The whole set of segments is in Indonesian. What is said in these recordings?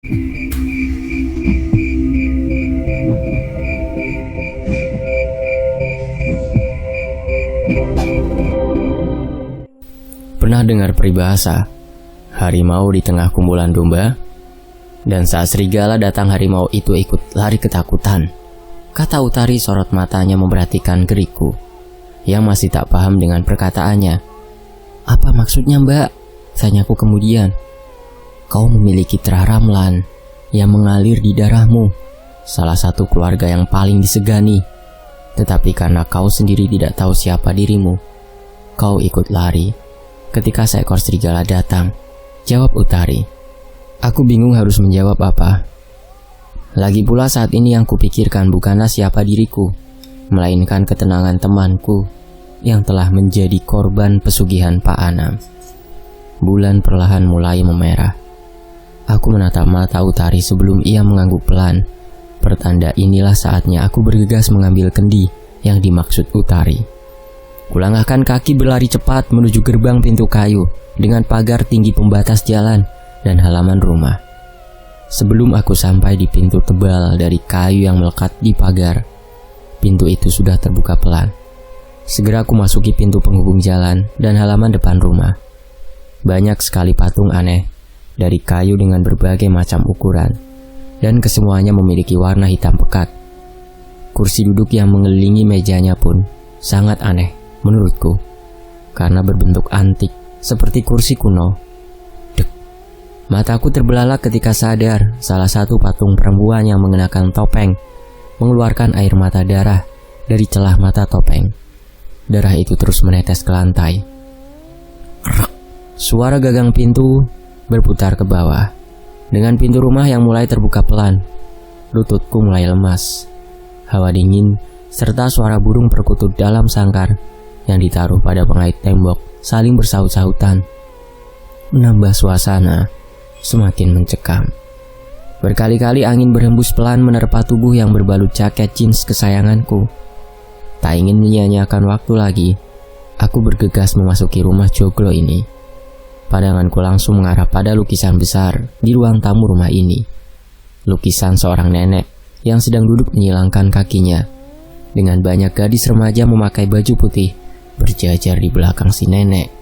Pernah dengar peribahasa, harimau di tengah kumpulan domba? Dan saat serigala datang, harimau itu ikut lari ketakutan. Kata Utari, sorot matanya memperhatikan geriku yang masih tak paham dengan perkataannya. "Apa maksudnya, Mbak?" tanyaku kemudian. "Kau memiliki terah ramlan yang mengalir di darahmu, salah satu keluarga yang paling disegani. Tetapi karena kau sendiri tidak tahu siapa dirimu, kau ikut lari ketika seekor serigala datang," jawab Utari. Aku bingung harus menjawab apa. Lagi pula saat ini yang kupikirkan bukanlah siapa diriku, melainkan ketenangan temanku yang telah menjadi korban pesugihan Pak Anam. Bulan perlahan mulai memerah. Aku menatap mata Utari sebelum ia mengangguk pelan. Pertanda inilah saatnya aku bergegas mengambil kendi yang dimaksud Utari. Kulangkahkan kaki berlari cepat menuju gerbang pintu kayu dengan pagar tinggi pembatas jalan dan halaman rumah. Sebelum aku sampai di pintu tebal dari kayu yang melekat di pagar, pintu itu sudah terbuka pelan. Segera aku masuki pintu penghubung jalan dan halaman depan rumah. Banyak sekali patung aneh dari kayu dengan berbagai macam ukuran, dan kesemuanya memiliki warna hitam pekat. Kursi duduk yang mengelilingi mejanya pun sangat aneh menurutku, karena berbentuk antik seperti kursi kuno. Dek. Mataku terbelalak ketika sadar salah satu patung perempuan yang mengenakan topeng mengeluarkan air mata darah dari celah mata topeng. Darah itu terus menetes ke lantai. Krek. Suara gagang pintu berputar ke bawah. Dengan pintu rumah yang mulai terbuka pelan, lututku mulai lemas. Hawa dingin serta suara burung perkutut dalam sangkar yang ditaruh pada pengait tembok saling bersaut-sautan, menambah suasana semakin mencekam. Berkali-kali angin berhembus pelan menerpa tubuh yang berbalut jaket jeans kesayanganku. Tak ingin menyia-nyiakan waktu lagi, aku bergegas memasuki rumah joglo ini. Pandanganku langsung mengarah pada lukisan besar di ruang tamu rumah ini. Lukisan seorang nenek yang sedang duduk menyilangkan kakinya, dengan banyak gadis remaja memakai baju putih berjajar di belakang si nenek.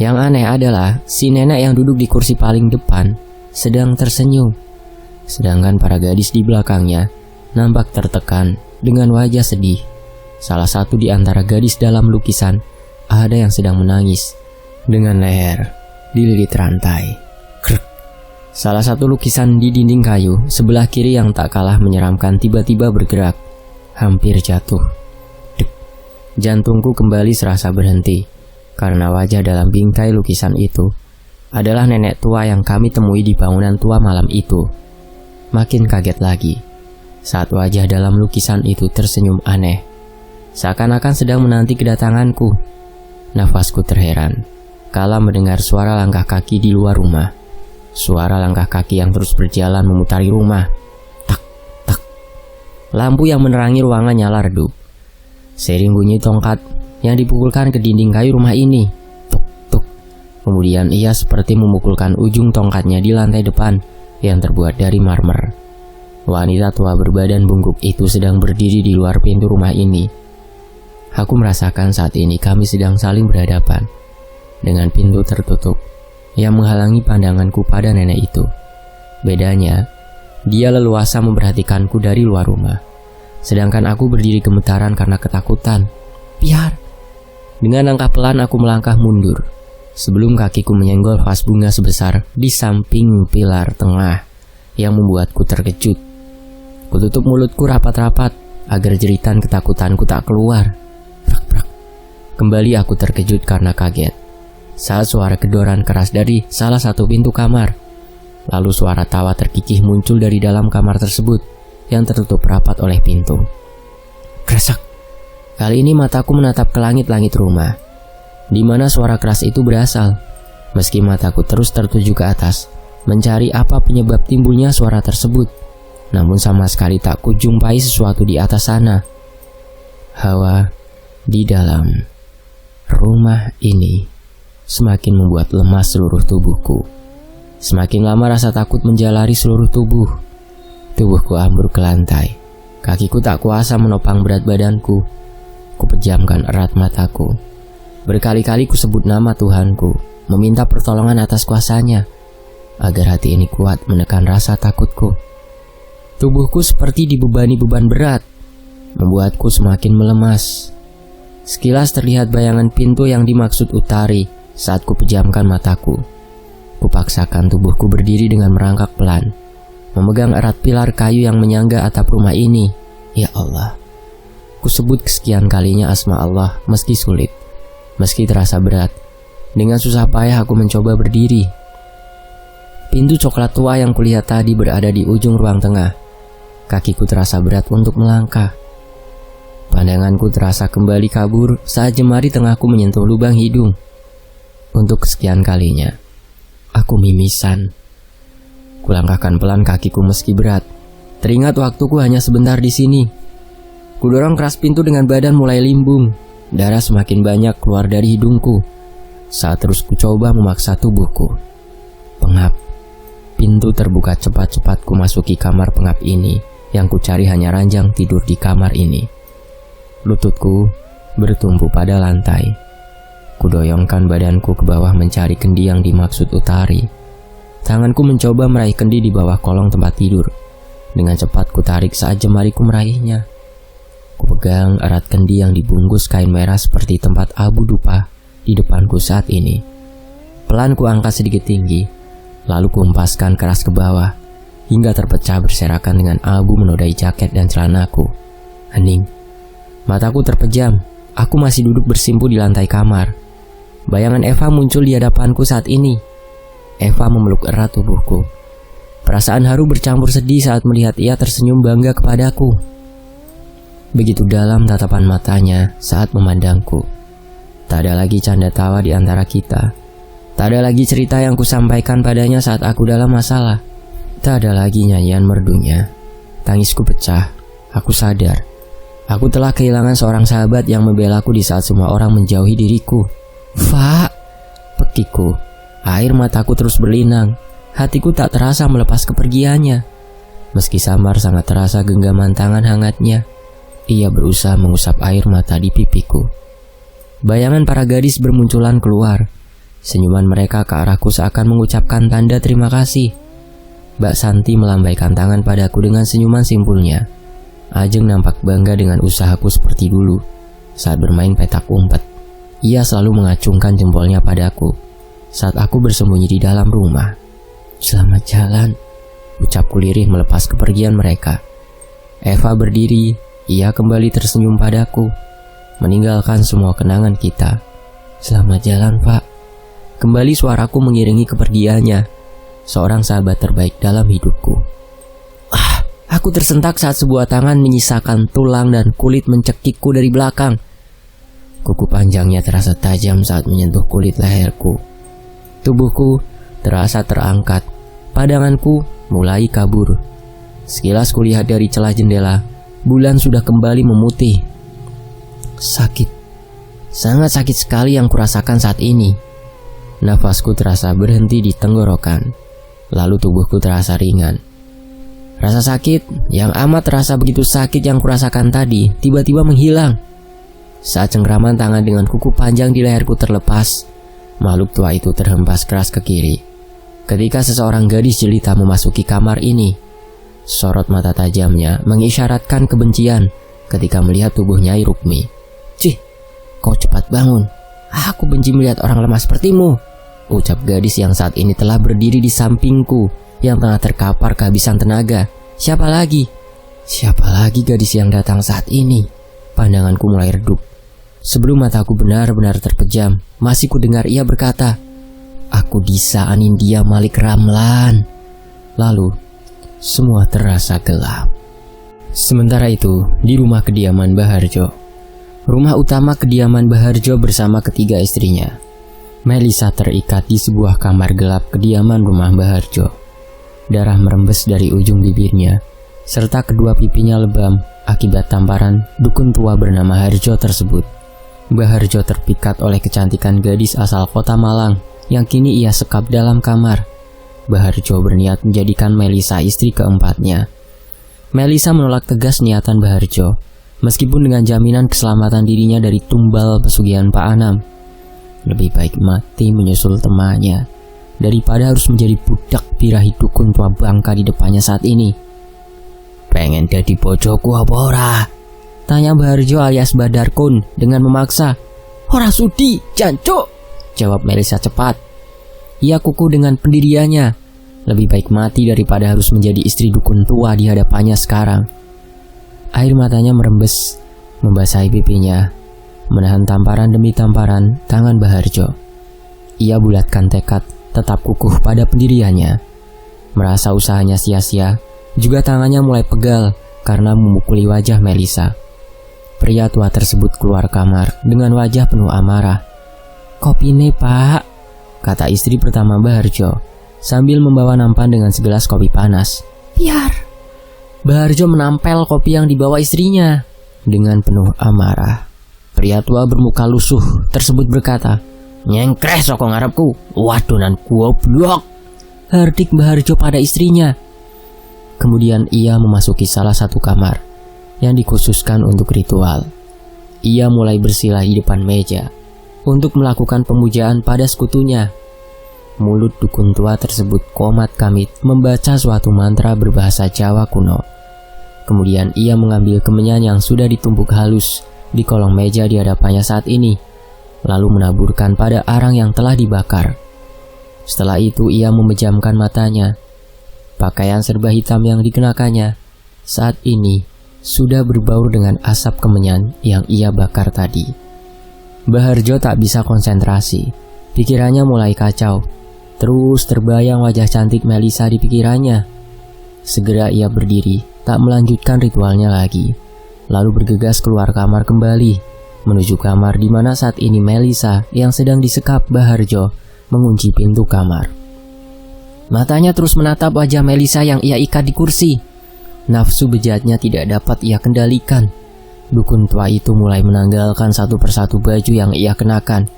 Yang aneh adalah si nenek yang duduk di kursi paling depan sedang tersenyum, sedangkan para gadis di belakangnya nampak tertekan dengan wajah sedih. Salah satu di antara gadis dalam lukisan ada yang sedang menangis dengan leher dililit rantai. Krek. Salah satu lukisan di dinding kayu sebelah kiri yang tak kalah menyeramkan tiba-tiba bergerak, hampir jatuh. Jantungku kembali serasa berhenti, karena wajah dalam bingkai lukisan itu adalah nenek tua yang kami temui di bangunan tua malam itu. Makin kaget lagi saat wajah dalam lukisan itu tersenyum aneh, seakan-akan sedang menanti kedatanganku. Nafasku terheran kala mendengar suara langkah kaki di luar rumah. Suara langkah kaki yang terus berjalan memutari rumah. Tak, tak. Lampu yang menerangi ruangan nyala redup. Seiring bunyi tongkat yang dipukulkan ke dinding kayu rumah ini. Tuk, tuk. Kemudian ia seperti memukulkan ujung tongkatnya di lantai depan yang terbuat dari marmer. Wanita tua berbadan bungkuk itu sedang berdiri di luar pintu rumah ini. Aku merasakan saat ini kami sedang saling berhadapan dengan pintu tertutup yang menghalangi pandanganku pada nenek itu. Bedanya, dia leluasa memperhatikanku dari luar rumah, sedangkan aku berdiri gemetaran karena ketakutan. Biar. Dengan langkah pelan aku melangkah mundur sebelum kakiku menyenggol vas bunga sebesar di samping pilar tengah yang membuatku terkejut. Kututup mulutku rapat-rapat agar jeritan ketakutanku tak keluar. Prak-prak. Kembali aku terkejut karena kaget saat suara gedoran keras dari salah satu pintu kamar. Lalu suara tawa terkikih muncul dari dalam kamar tersebut yang tertutup rapat oleh pintu. Kresak. Kali ini mataku menatap ke langit-langit rumah, di mana suara keras itu berasal. Meski mataku terus tertuju ke atas, mencari apa penyebab timbulnya suara tersebut, namun sama sekali tak kujumpai sesuatu di atas sana. Hawa di dalam rumah ini semakin membuat lemas seluruh tubuhku. Semakin lama rasa takut menjalari seluruh tubuh. Tubuhku ambruk ke lantai. Kakiku tak kuasa menopang berat badanku. Kupejamkan erat mataku. Berkali-kali kusebut nama Tuhanku, meminta pertolongan atas kuasanya, agar hati ini kuat menekan rasa takutku. Tubuhku seperti dibebani beban berat, membuatku semakin melemas. Sekilas terlihat bayangan pintu yang dimaksud Utari saat kupejamkan mataku. Kupaksakan tubuhku berdiri dengan merangkak pelan, memegang erat pilar kayu yang menyangga atap rumah ini. Ya Allah, kusebut kesekian kalinya asma Allah meski sulit, meski terasa berat. Dengan susah payah aku mencoba berdiri. Pintu coklat tua yang kulihat tadi berada di ujung ruang tengah. Kakiku terasa berat untuk melangkah. Pandanganku terasa kembali kabur saat jemari tengahku menyentuh lubang hidung. Untuk kesekian kalinya, aku mimisan. Kulangkahkan pelan kakiku meski berat. Teringat waktuku hanya sebentar di sini. Kudorong keras pintu dengan badan mulai limbung. Darah semakin banyak keluar dari hidungku saat terus kucoba memaksa tubuhku. Pengap. Pintu terbuka cepat-cepat. Kumasuki kamar pengap ini. Yang kucari hanya ranjang tidur di kamar ini. Lututku bertumpu pada lantai. Kudoyongkan badanku ke bawah mencari kendi yang dimaksud Utari. Tanganku mencoba meraih kendi di bawah kolong tempat tidur. Dengan cepat kutarik saat jemariku meraihnya. Kupegang erat kendi yang dibungkus kain merah seperti tempat abu dupa di depanku saat ini. Pelan kuangkat sedikit tinggi, lalu kuempaskan keras ke bawah hingga terpecah berserakan dengan abu menodai jaket dan celanaku. Hening. Mataku terpejam. Aku masih duduk bersimpu di lantai kamar. Bayangan Eva muncul di hadapanku saat ini. Eva memeluk erat tubuhku. Perasaan haru bercampur sedih saat melihat ia tersenyum bangga kepadaku. Begitu dalam tatapan matanya saat memandangku. Tak ada lagi canda tawa di antara kita. Tak ada lagi cerita yang kusampaikan padanya saat aku dalam masalah. Tak ada lagi nyanyian merdunya. Tangisku pecah. Aku sadar. Aku telah kehilangan seorang sahabat yang membelaku di saat semua orang menjauhi diriku. Fa, pekiku. Air mataku terus berlinang. Hatiku tak terasa melepas kepergiannya. Meski samar sangat terasa genggaman tangan hangatnya. Ia berusaha mengusap air mata di pipiku. Bayangan para gadis bermunculan keluar. Senyuman mereka ke arahku seakan mengucapkan tanda terima kasih. Mbak Santi melambaikan tangan padaku dengan senyuman simpulnya. Ajeng nampak bangga dengan usahaku seperti dulu. Saat bermain petak umpet, ia selalu mengacungkan jempolnya padaku saat aku bersembunyi di dalam rumah. Selamat jalan, ucapku lirih melepas kepergian mereka. Eva berdiri, ia kembali tersenyum padaku, meninggalkan semua kenangan kita. Selamat jalan, Pak. Kembali suaraku mengiringi kepergiannya, seorang sahabat terbaik dalam hidupku. Aku tersentak saat sebuah tangan menyisakan tulang dan kulit mencekikku dari belakang. Kuku panjangnya terasa tajam saat menyentuh kulit leherku. Tubuhku terasa terangkat. Pandanganku mulai kabur. Sekilas kulihat dari celah jendela, bulan sudah kembali memutih. Sakit. Sangat sakit sekali yang kurasakan saat ini. Nafasku terasa berhenti di tenggorokan. Lalu tubuhku terasa ringan. Rasa sakit yang amat terasa begitu sakit yang kurasakan tadi tiba-tiba menghilang. Saat cengkraman tangan dengan kuku panjang di leherku terlepas, makhluk tua itu terhempas keras ke kiri. Ketika seseorang gadis jelita memasuki kamar ini, sorot mata tajamnya mengisyaratkan kebencian ketika melihat tubuh Nyai Rukmi. Cih, kau cepat bangun. Aku benci melihat orang lemah sepertimu, ucap gadis yang saat ini telah berdiri di sampingku yang tengah terkapar kehabisan tenaga. Siapa lagi? Siapa lagi gadis yang datang saat ini? Pandanganku mulai redup. Sebelum mataku benar-benar terpejam, masih ku dengar ia berkata, "Aku Disa Anindya Malik Ramlan." Lalu, semua terasa gelap. Sementara itu, di rumah kediaman Baharjo. Rumah utama kediaman Baharjo bersama ketiga istrinya. Melisa terikat di sebuah kamar gelap kediaman rumah Baharjo. Darah merembes dari ujung bibirnya, serta kedua pipinya lebam akibat tamparan dukun tua bernama Harjo tersebut. Baharjo terpikat oleh kecantikan gadis asal kota Malang yang kini ia sekap dalam kamar. Baharjo berniat menjadikan Melisa istri keempatnya. Melisa menolak tegas niatan Baharjo, meskipun dengan jaminan keselamatan dirinya dari tumbal pesugihan Pak Anam. Lebih baik mati menyusul temannya daripada harus menjadi budak birahi dukun tua bangka di depannya saat ini. "Pengen jadi bojoku apa ora?" tanya Baharjo alias Badarkun dengan memaksa. "Ora sudi, jancuk," jawab Melisa cepat. Ia kukuh dengan pendiriannya. Lebih baik mati daripada harus menjadi istri dukun tua di hadapannya sekarang. Air matanya merembes, membasahi pipinya, menahan tamparan demi tamparan tangan Baharjo. Ia bulatkan tekad, tetap kukuh pada pendiriannya. Merasa usahanya sia-sia, juga tangannya mulai pegal karena memukuli wajah Melisa. Pria tua tersebut keluar kamar dengan wajah penuh amarah. "Kopi nih, Pak," kata istri pertama Baharjo sambil membawa nampan dengan segelas kopi panas. "Biar." Baharjo menampel kopi yang dibawa istrinya dengan penuh amarah. Pria tua bermuka lusuh tersebut berkata, "Nyengkreh soko ngarepku, wadonan goblok," hardik Baharjo pada istrinya. Kemudian ia memasuki salah satu kamar yang dikhususkan untuk ritual. Ia mulai bersilah di depan meja untuk melakukan pemujaan pada sekutunya. Mulut dukun tua tersebut komat kamit membaca suatu mantra berbahasa Jawa kuno. Kemudian ia mengambil kemenyan yang sudah ditumbuk halus di kolong meja di hadapannya saat ini, lalu menaburkan pada arang yang telah dibakar. Setelah itu ia memejamkan matanya. Pakaian serba hitam yang dikenakannya saat ini sudah berbaur dengan asap kemenyan yang ia bakar tadi. Baharjo tak bisa konsentrasi. Pikirannya mulai kacau. Terus terbayang wajah cantik Melisa di pikirannya. Segera ia berdiri, tak melanjutkan ritualnya lagi, lalu bergegas keluar kamar kembali, menuju kamar di mana saat ini Melisa yang sedang disekap Baharjo mengunci pintu kamar. Matanya terus menatap wajah Melisa yang ia ikat di kursi. Nafsu bejatnya tidak dapat ia kendalikan. Dukun tua itu mulai menanggalkan satu persatu baju yang ia kenakan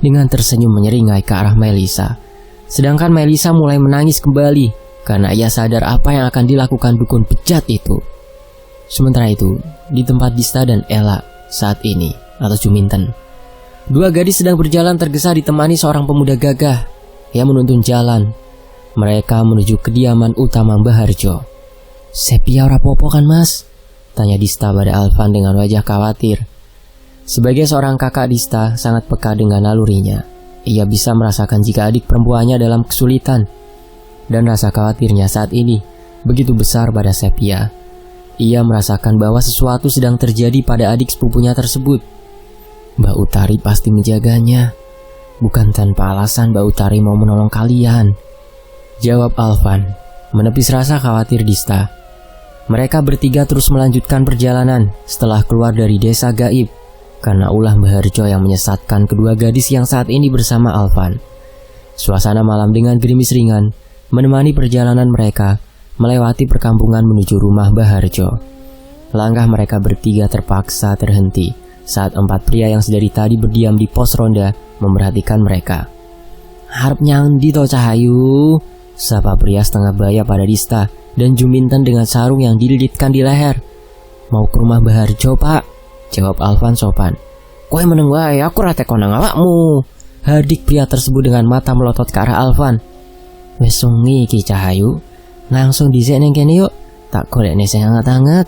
dengan tersenyum menyeringai ke arah Melisa. Sedangkan Melisa mulai menangis kembali karena ia sadar apa yang akan dilakukan dukun bejat itu. Sementara itu, di tempat Dista dan Ella saat ini, atau Juminten, dua gadis sedang berjalan tergesa ditemani seorang pemuda gagah yang menuntun jalan. Mereka menuju kediaman utama Baharjo. "Sepia ora popo kan, Mas?" tanya Dista pada Alvan dengan wajah khawatir. Sebagai seorang kakak, Dista sangat peka dengan nalurinya. Ia bisa merasakan jika adik perempuannya dalam kesulitan, dan rasa khawatirnya saat ini begitu besar pada Sepia. Ia merasakan bahwa sesuatu sedang terjadi pada adik sepupunya tersebut. Mbak Utari pasti menjaganya. Bukan tanpa alasan Mbak Utari mau menolong kalian, jawab Alvan, menepis rasa khawatir Dista. Mereka bertiga terus melanjutkan perjalanan setelah keluar dari desa gaib, karena ulah Baharjo yang menyesatkan kedua gadis yang saat ini bersama Alvan. Suasana malam dengan gerimis ringan menemani perjalanan mereka melewati perkampungan menuju rumah Baharjo. Langkah mereka bertiga terpaksa terhenti saat empat pria yang sedari tadi berdiam di pos ronda memerhatikan mereka. "Harap nyandi to Cahayu," sapa pria setengah baya pada Dista dan Juminten dengan sarung yang dililitkan di leher. "Mau ke rumah Baharjo, Pak," jawab Alvan sopan. "Kowe meneng wae, aku ra tekon nang awakmu," hardik pria tersebut dengan mata melotot ke arah Alvan. "Wes sungi iki Cahayu, langsung dhisik ning kene yuk, tak golekne sing hangat-hangat,"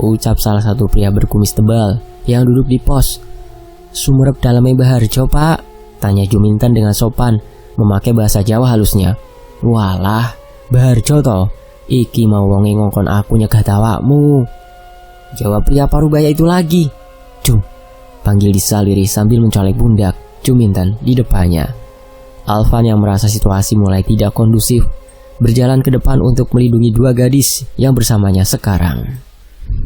ucap salah satu pria berkumis tebal yang duduk di pos. "Sumerep daleme Baharjo, Pak?" tanya Juminten dengan sopan, memakai bahasa Jawa halusnya. "Walah, Baharjo toh, iki mau wonge ngongkon aku nyegah awakmu," jawab pria parubaya itu lagi. "Jum," panggil Dista lirih sambil mencolek pundak Juminten di depannya. Alvan yang merasa situasi mulai tidak kondusif berjalan ke depan untuk melindungi dua gadis yang bersamanya sekarang.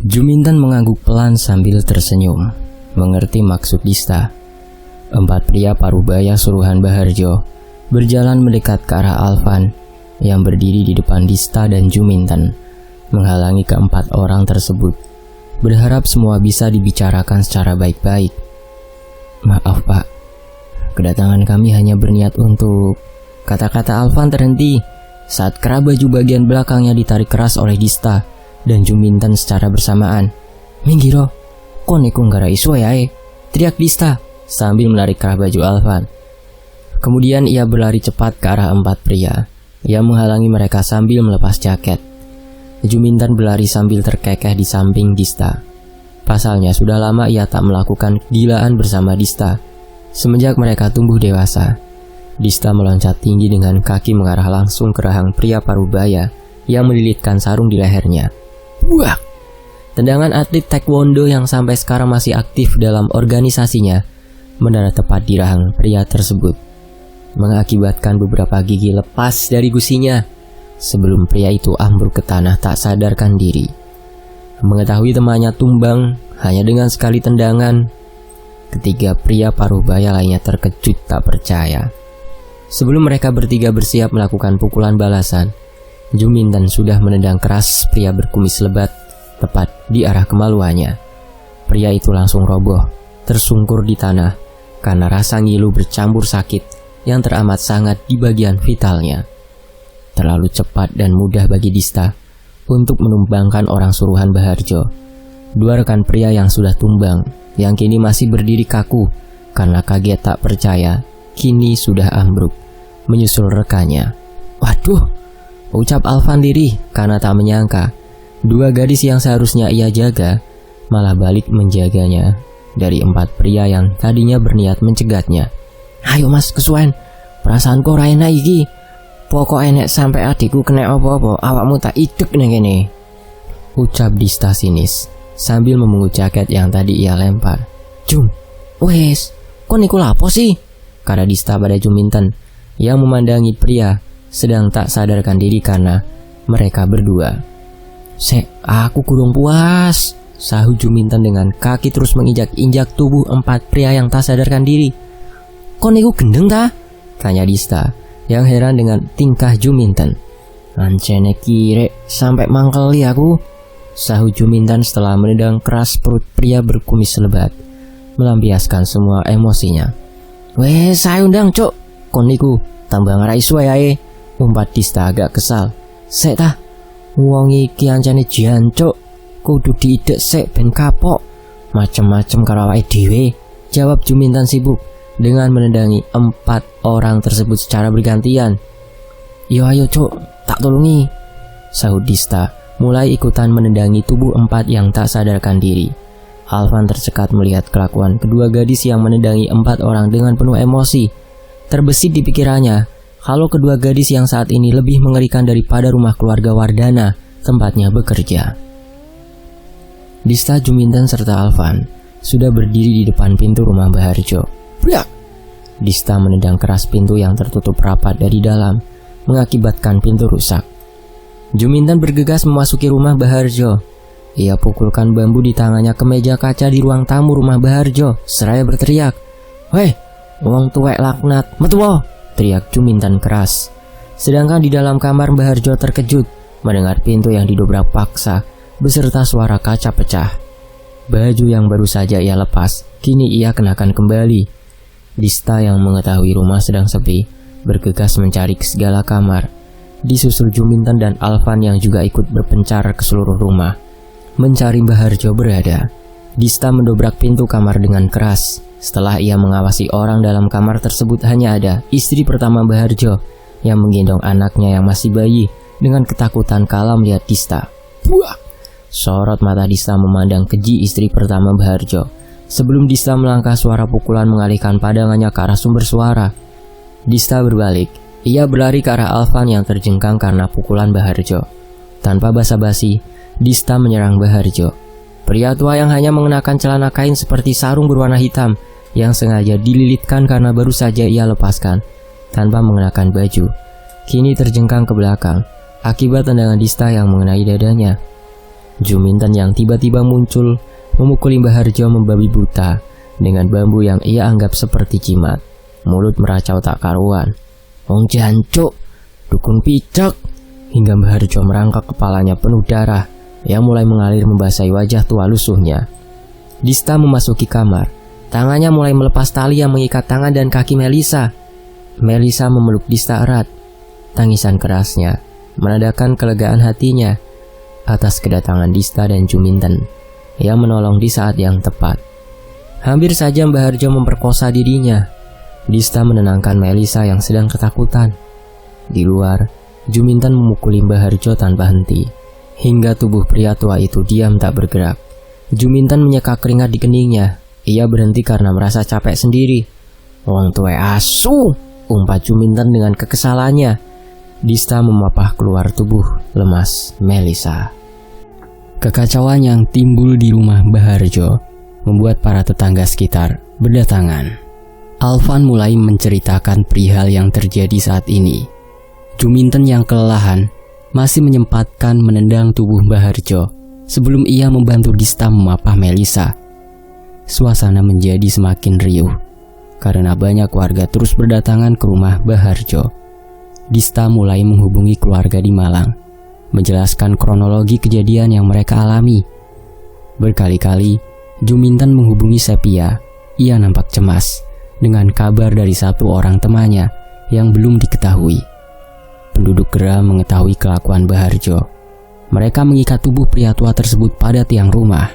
Juminten mengangguk pelan sambil tersenyum, mengerti maksud Dista. Empat pria parubaya suruhan Baharjo berjalan mendekat ke arah Alvan yang berdiri di depan Dista dan Juminten, menghalangi keempat orang tersebut, berharap semua bisa dibicarakan secara baik-baik. "Maaf Pak, kedatangan kami hanya berniat untuk..." Kata-kata Alvan terhenti saat kerah baju bagian belakangnya ditarik keras oleh Dista dan Juminten secara bersamaan. "Minggiro, kon iku nggara isu yae," teriak Dista sambil menarik kerah baju Alvan. Kemudian ia berlari cepat ke arah 4 pria. Ia menghalangi mereka sambil melepas jaket. Juminten berlari sambil terkekeh di samping Dista. Pasalnya sudah lama ia tak melakukan kegilaan bersama Dista. Semenjak mereka tumbuh dewasa, Dista meloncat tinggi dengan kaki mengarah langsung ke rahang pria parubaya yang melilitkan sarung di lehernya. Buak! Tendangan atlet taekwondo yang sampai sekarang masih aktif dalam organisasinya mendarat tepat di rahang pria tersebut, mengakibatkan beberapa gigi lepas dari gusinya sebelum pria itu ambruk ke tanah tak sadarkan diri. Mengetahui temannya tumbang hanya dengan sekali tendangan, ketiga pria parubaya lainnya terkejut tak percaya. Sebelum mereka bertiga bersiap melakukan pukulan balasan, Juminten sudah menendang keras pria berkumis lebat tepat di arah kemaluannya. Pria itu langsung roboh, tersungkur di tanah karena rasa ngilu bercampur sakit yang teramat sangat di bagian vitalnya. Terlalu cepat dan mudah bagi Dista untuk menumbangkan orang suruhan Baharjo. Dua rekan pria yang sudah tumbang, yang kini masih berdiri kaku karena kaget tak percaya, kini sudah ambruk menyusul rekannya. "Waduh," ucap Alvan diri karena tak menyangka dua gadis yang seharusnya ia jaga malah balik menjaganya dari 4 pria yang tadinya berniat mencegatnya. "Ayo mas, kesuwen, perasaanku ora enak iki. Pokok enek sampai adikku kena apa-apa, awakmu tak idek neng kene," ucap Dista sinis sambil memungut jaket yang tadi ia lempar. "Jum, wes, kok niku lapo sih?" kata Dista pada Juminten yang memandangi pria sedang tak sadarkan diri karena mereka berdua. "Sek, aku kurang puas," sahut Juminten dengan kaki terus menginjak-injak tubuh 4 pria yang tak sadarkan diri. "Kok niku gendeng ta?" tanya Dista yang heran dengan tingkah Juminten. "Ancene kire sampai mangkeli aku," sahut Juminten setelah menendang keras perut pria berkumis lebat, melampiaskan semua emosinya. "Wes, saya undang cuk, kon niku tambah ngarai suwe ae," umpat Dista agak kesal. "Sek tah, wong iki ancene jancuk, kudu diidek sek ben kapok. Macem-macem karo awake dhewe," jawab Juminten sibuk dengan menendangi 4 orang tersebut secara bergantian. "Yo ayo cuk, tak tolongi," sahut Dista mulai ikutan menendangi tubuh 4 yang tak sadarkan diri. Alvan tercekat melihat kelakuan kedua gadis yang menendangi 4 orang dengan penuh emosi. Terbesit di pikirannya kalau kedua gadis yang saat ini lebih mengerikan daripada rumah keluarga Wardana tempatnya bekerja. Dista, Juminten serta Alvan sudah berdiri di depan pintu rumah Baharjo. "Brak!" Dista menendang keras pintu yang tertutup rapat dari dalam, mengakibatkan pintu rusak. Juminten bergegas memasuki rumah Baharjo. Ia pukulkan bambu di tangannya ke meja kaca di ruang tamu rumah Baharjo, seraya berteriak, "Weh, wong tuwek laknat, metu!" teriak Juminten keras. Sedangkan di dalam kamar Baharjo terkejut mendengar pintu yang didobrak paksa beserta suara kaca pecah. Baju yang baru saja ia lepas kini ia kenakan kembali. Dista yang mengetahui rumah sedang sepi bergegas mencari ke segala kamar, disusul Juminten dan Alvan yang juga ikut berpencar ke seluruh rumah mencari Baharjo berada. Dista mendobrak pintu kamar dengan keras. Setelah ia mengawasi orang dalam kamar tersebut hanya ada istri pertama Baharjo yang menggendong anaknya yang masih bayi dengan ketakutan kala melihat Dista. "Buah!" Sorot mata Dista memandang keji istri pertama Baharjo. Sebelum Dista melangkah, suara pukulan mengalihkan pandangannya ke arah sumber suara. Dista berbalik. Ia berlari ke arah Alvan yang terjengkang karena pukulan Baharjo. Tanpa basa-basi, Dista menyerang Baharjo. Pria tua yang hanya mengenakan celana kain seperti sarung berwarna hitam yang sengaja dililitkan karena baru saja ia lepaskan tanpa mengenakan baju, kini terjengkang ke belakang akibat tendangan Dista yang mengenai dadanya. Juminten yang tiba-tiba muncul memukuli Baharjo membabi buta dengan bambu yang ia anggap seperti jimat. Mulut meracau tak karuan. "Wong jancuk, dukun picek," hingga Baharjo merangkak kepalanya penuh darah yang mulai mengalir membasahi wajah tua lusuhnya. Dista memasuki kamar. Tangannya mulai melepas tali yang mengikat tangan dan kaki Melisa. Melisa memeluk Dista erat. Tangisan kerasnya menandakan kelegaan hatinya atas kedatangan Dista dan Juminten yang menolong di saat yang tepat. Hampir saja Mbah Harjo memperkosa dirinya. Dista menenangkan Melisa yang sedang ketakutan. Di luar, Juminten memukuli Mbah Harjo tanpa henti, hingga tubuh pria tua itu diam tak bergerak. Juminten menyeka keringat di keningnya. Ia berhenti karena merasa capek sendiri. "Wong tuwe asu!" umpat Juminten dengan kekesalannya. Dista memapah keluar tubuh lemas Melisa. Kekacauan yang timbul di rumah Mbah Harjo membuat para tetangga sekitar berdatangan. Alvan mulai menceritakan perihal yang terjadi saat ini. Juminten yang kelelahan masih menyempatkan menendang tubuh Mbah Harjo sebelum ia membantu Dista memapah Melisa. Suasana menjadi semakin riuh karena banyak warga terus berdatangan ke rumah Mbah Harjo. Dista mulai menghubungi keluarga di Malang, menjelaskan kronologi kejadian yang mereka alami. Berkali-kali, Juminten menghubungi Sepia. Ia nampak cemas dengan kabar dari satu orang temannya yang belum diketahui. Penduduk Gera mengetahui kelakuan Mbah Harjo. Mereka mengikat tubuh pria tua tersebut pada tiang rumah.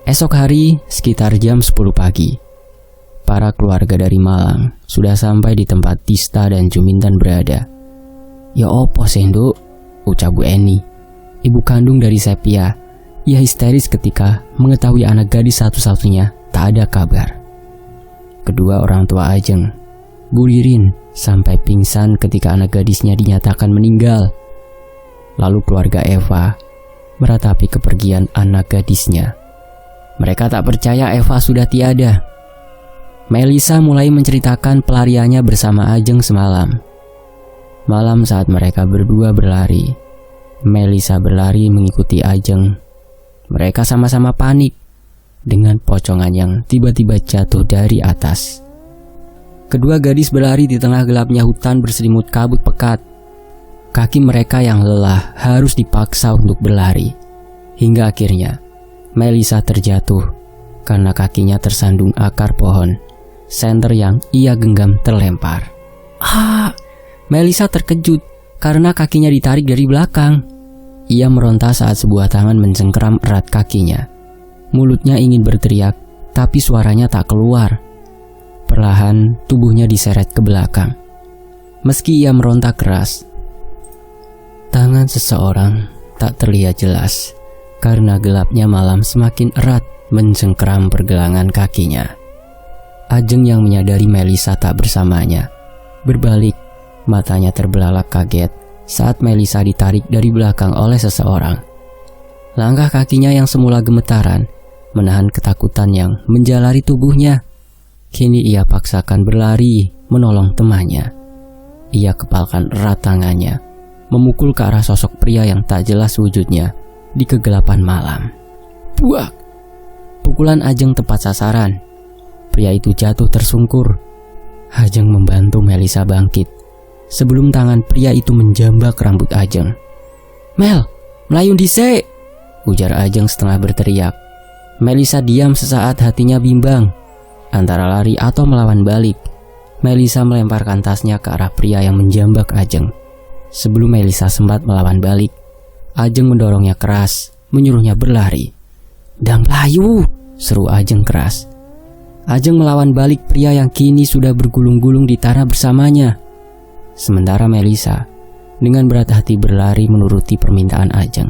Esok hari, sekitar jam 10 pagi, para keluarga dari Malang sudah sampai di tempat Dista dan Juminten berada. "Ya opo senduk?" ucap Bu Eni, ibu kandung dari Sepia. Ia histeris ketika mengetahui anak gadis satu-satunya tak ada kabar. Kedua orang tua Ajeng, Bu Ririn, sampai pingsan ketika anak gadisnya dinyatakan meninggal. Lalu keluarga Eva meratapi kepergian anak gadisnya. Mereka tak percaya Eva sudah tiada. Melisa mulai menceritakan pelariannya bersama Ajeng semalam. Malam saat mereka berdua berlari, Melisa berlari mengikuti Ajeng. Mereka sama-sama panik dengan pocongan yang tiba-tiba jatuh dari atas. Kedua gadis berlari di tengah gelapnya hutan berselimut kabut pekat. Kaki mereka yang lelah harus dipaksa untuk berlari. Hingga akhirnya Melisa terjatuh karena kakinya tersandung akar pohon. Senter yang ia genggam terlempar. Melisa terkejut karena kakinya ditarik dari belakang. Ia meronta saat sebuah tangan mencengkeram erat kakinya. Mulutnya ingin berteriak, tapi suaranya tak keluar. Perlahan tubuhnya diseret ke belakang. Meski ia meronta keras, tangan seseorang tak terlihat jelas karena gelapnya malam semakin erat mencengkeram pergelangan kakinya. Ajeng yang menyadari Melisa tak bersamanya berbalik, matanya terbelalak kaget saat Melisa ditarik dari belakang oleh seseorang. Langkah kakinya yang semula gemetaran menahan ketakutan yang menjalari tubuhnya. Kini ia paksakan berlari menolong temannya. Ia kepalkan erat tangannya, memukul ke arah sosok pria yang tak jelas wujudnya di kegelapan malam. Buak! Pukulan Ajeng tepat sasaran. Pria itu jatuh tersungkur. Ajeng membantu Melisa bangkit sebelum tangan pria itu menjambak rambut Ajeng. "Mel, melayun dhisik!" ujar Ajeng setengah berteriak. Melisa diam sesaat, hatinya bimbang antara lari atau melawan balik. Melisa melemparkan tasnya ke arah pria yang menjambak Ajeng. Sebelum Melisa sempat melawan balik, Ajeng mendorongnya keras, menyuruhnya berlari. "Dang layu!" seru Ajeng keras. Ajeng melawan balik pria yang kini sudah bergulung-gulung di tanah bersamanya. Sementara Melisa dengan berat hati berlari menuruti permintaan Ajeng.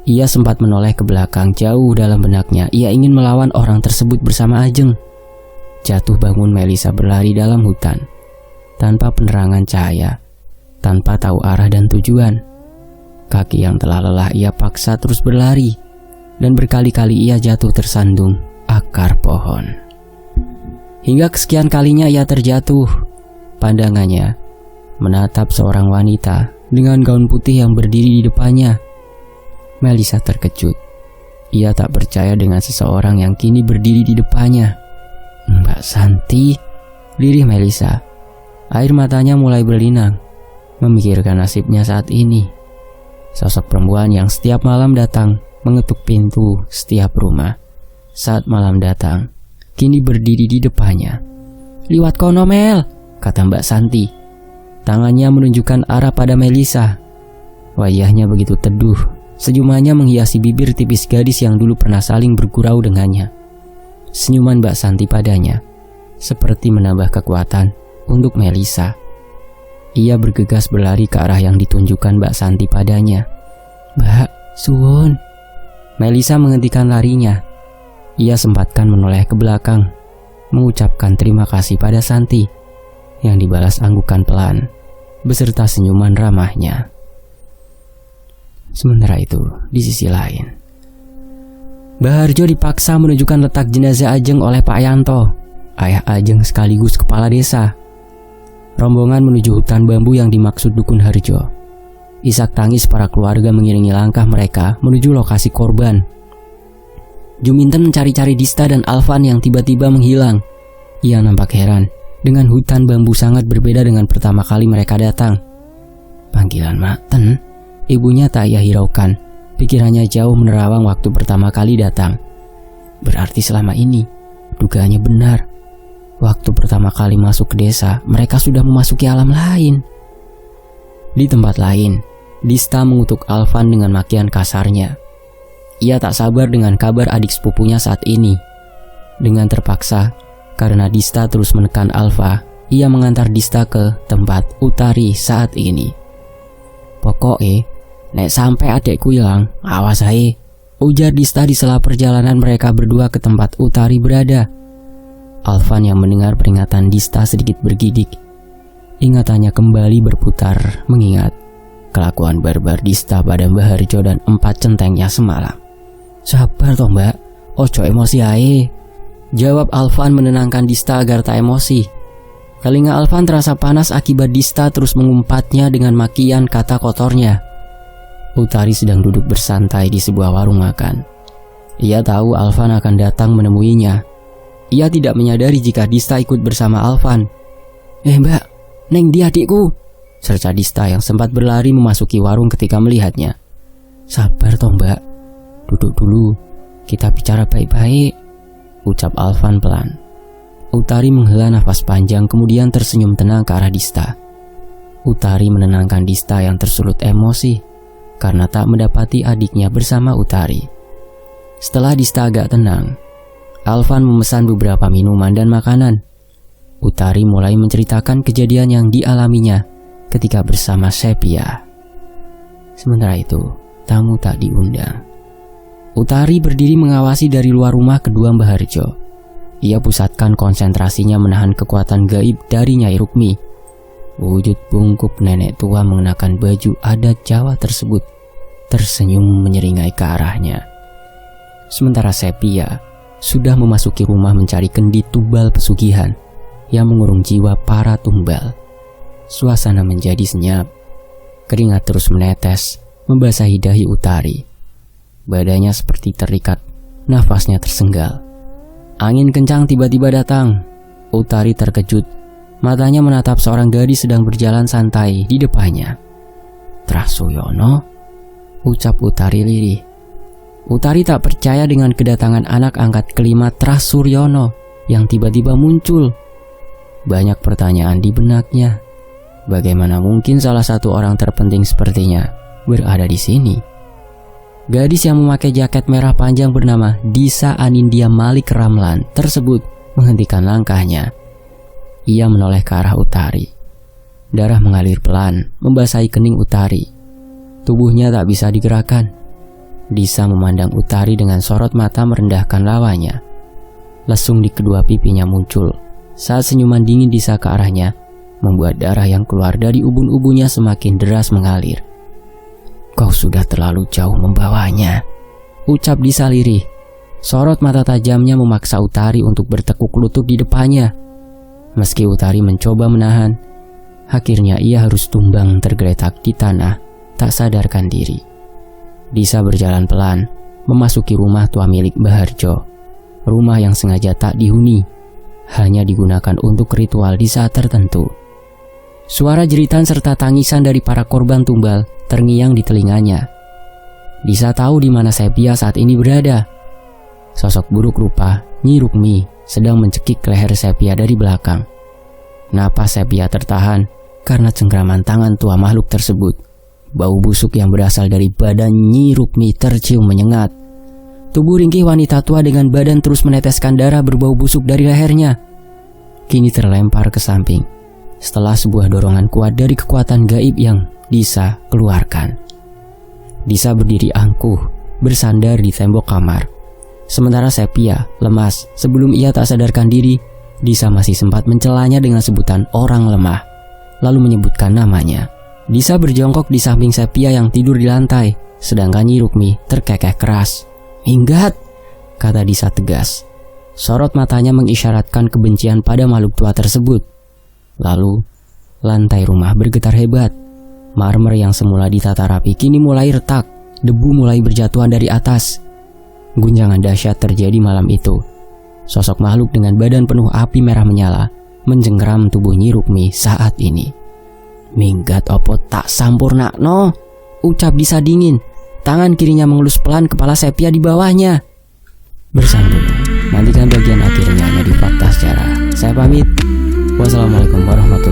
Ia sempat menoleh ke belakang, jauh dalam benaknya ia ingin melawan orang tersebut bersama Ajeng. Jatuh bangun Melisa berlari dalam hutan, tanpa penerangan cahaya, tanpa tahu arah dan tujuan. Kaki yang telah lelah ia paksa terus berlari, dan berkali-kali ia jatuh tersandung akar pohon. Hingga kesekian kalinya ia terjatuh. Pandangannya menatap seorang wanita dengan gaun putih yang berdiri di depannya. Melisa terkejut. Ia tak percaya dengan seseorang yang kini berdiri di depannya. "Mbak Santi," lirih Melisa. Air matanya mulai berlinang, memikirkan nasibnya saat ini. Sosok perempuan yang setiap malam datang mengetuk pintu setiap rumah. Saat malam datang, kini berdiri di depannya. "Liwat kono Mel," kata Mbak Santi. Tangannya menunjukkan arah pada Melisa. Wajahnya begitu teduh, senyumannya menghiasi bibir tipis gadis yang dulu pernah saling bergurau dengannya. Senyuman Mbak Santi padanya seperti menambah kekuatan untuk Melisa. Ia bergegas berlari ke arah yang ditunjukkan Mbak Santi padanya. "Mbak, suwun." Melisa menghentikan larinya. Ia sempatkan menoleh ke belakang, mengucapkan terima kasih pada Santi, yang dibalas anggukan pelan beserta senyuman ramahnya. Sementara itu, di sisi lain, Mbah Harjo dipaksa menunjukkan letak jenazah Ajeng oleh Pak Yanto, ayah Ajeng sekaligus kepala desa. Rombongan menuju hutan bambu yang dimaksud Dukun Harjo. Isak tangis para keluarga mengiringi langkah mereka menuju lokasi korban. Juminten mencari-cari Dista dan Alvan yang tiba-tiba menghilang. Ia nampak heran dengan hutan bambu sangat berbeda dengan pertama kali mereka datang. Panggilan Maten, ibunya tak ia hiraukan. Pikirannya jauh menerawang waktu pertama kali datang. Berarti selama ini dugaannya benar. Waktu pertama kali masuk ke desa, mereka sudah memasuki alam lain. Di tempat lain, Dista mengutuk Alvan dengan makian kasarnya. Ia tak sabar dengan kabar adik sepupunya saat ini. Dengan terpaksa, karena Dista terus menekan Alfa, ia mengantar Dista ke tempat Utari saat ini. "Pokoknya, nek sampai adekku hilang, awas ae," ujar Dista di sela perjalanan mereka berdua ke tempat Utari berada. Alvan yang mendengar peringatan Dista sedikit bergidik. Ingatannya kembali berputar mengingat kelakuan barbar Dista pada Mbah Harjo dan 4 centengnya semalam. "Sabar toh Mbak, ojo emosi ae," jawab Alvan menenangkan Dista agar tak emosi. Telinga Alvan terasa panas akibat Dista terus mengumpatnya dengan makian kata kotornya. Utari sedang duduk bersantai di sebuah warung makan. Ia tahu Alvan akan datang menemuinya. Ia tidak menyadari jika Dista ikut bersama Alvan. Mbak, Neng dia adikku," serta Dista yang sempat berlari memasuki warung ketika melihatnya. "Sabar toh Mbak, duduk dulu, kita bicara baik-baik," ucap Alvan pelan. Utari menghela nafas panjang kemudian tersenyum tenang ke arah Dista. Utari menenangkan Dista yang tersulut emosi karena tak mendapati adiknya bersama Utari. Setelah Dista agak tenang, Alvan memesan beberapa minuman dan makanan. Utari mulai menceritakan kejadian yang dialaminya ketika bersama Sepia. Sementara itu, tamu tak diundang. Utari berdiri mengawasi dari luar rumah kedua Mbah Harjo. Ia pusatkan konsentrasinya menahan kekuatan gaib dari Nyai Rukmi. Wujud bungkuk nenek tua mengenakan baju adat Jawa tersebut tersenyum menyeringai ke arahnya. Sementara Sepia sudah memasuki rumah mencari kendi tumbal pesugihan yang mengurung jiwa para tumbal. Suasana menjadi senyap. Keringat terus menetes membasahi dahi Utari. Badannya seperti terikat, nafasnya tersenggal. Angin kencang tiba-tiba datang. Utari terkejut. Matanya menatap seorang gadis sedang berjalan santai di depannya. "Trasuyono?" ucap Utari lirih. Utari tak percaya dengan kedatangan anak angkat kelima Trasuryono yang tiba-tiba muncul. Banyak pertanyaan di benaknya. Bagaimana mungkin salah satu orang terpenting sepertinya berada di sini? Gadis yang memakai jaket merah panjang bernama Disa Anindya Malik Ramlan tersebut menghentikan langkahnya. Ia menoleh ke arah Utari. Darah mengalir pelan, membasahi kening Utari. Tubuhnya tak bisa digerakkan. Disa memandang Utari dengan sorot mata merendahkan lawanya. Lesung di kedua pipinya muncul saat senyuman dingin Disa ke arahnya membuat darah yang keluar dari ubun-ubunnya semakin deras mengalir. "Kau sudah terlalu jauh membawanya," ucap Disa lirih. Sorot mata tajamnya memaksa Utari untuk bertekuk lutut di depannya. Meski Utari mencoba menahan, akhirnya ia harus tumbang tergeletak di tanah, tak sadarkan diri. Disa berjalan pelan, memasuki rumah tua milik Mbah Harjo. Rumah yang sengaja tak dihuni, hanya digunakan untuk ritual di saat tertentu. Suara jeritan serta tangisan dari para korban tumbal terngiang di telinganya. Disa tahu di mana Sepia saat ini berada. Sosok buruk rupa Nyi Rukmi sedang mencekik leher Sepia dari belakang. Napas Sepia tertahan karena cengkraman tangan tua makhluk tersebut. Bau busuk yang berasal dari badan Nyi Rukmi tercium menyengat. Tubuh ringkih wanita tua dengan badan terus meneteskan darah berbau busuk dari lehernya kini terlempar ke samping setelah sebuah dorongan kuat dari kekuatan gaib yang Disa keluarkan. Disa berdiri angkuh, bersandar di tembok kamar. Sementara Sepia lemas. Sebelum ia tak sadarkan diri, Disa masih sempat mencelanya dengan sebutan orang lemah, lalu menyebutkan namanya. Disa berjongkok di samping Sepia yang tidur di lantai, sedangkan Nyi Rukmi terkekeh keras. "Minggat," kata Disa tegas. Sorot matanya mengisyaratkan kebencian pada makhluk tua tersebut. Lalu, lantai rumah bergetar hebat. Marmer yang semula ditata rapi kini mulai retak. Debu mulai berjatuhan dari atas. Guncangan dahsyat terjadi malam itu. Sosok makhluk dengan badan penuh api merah menyala mencengkeram tubuh Nyi Rukmi saat ini. "Minggat opo tak sampurna no," ucap Disa dingin. Tangan kirinya mengelus pelan kepala Sepia di bawahnya. Bersambung. Nantikan bagian akhirnya di Fakta Sejarah. Saya pamit. Wassalamualaikum warahmatullahi wabarakatuh.